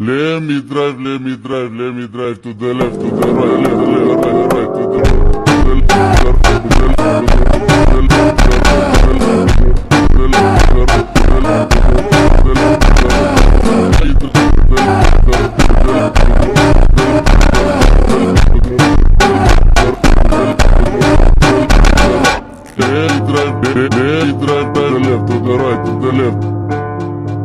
Let me drive to the left, to the right, right, to the drive to the left, to the right, to the left,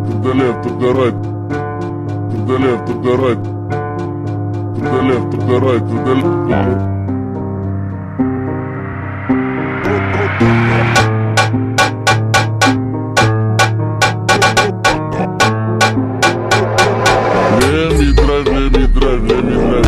to the left, to the right, to the left, to the right, to the left, to the right, to the left. Let me drive, let me drive, let me drive.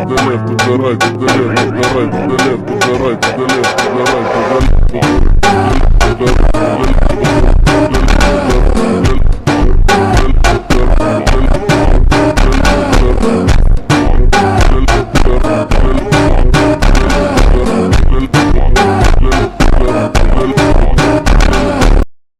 The left, to the right, to the left, to the right, to the left, to the right, to the left, to the right, to the left, to the left, to the left.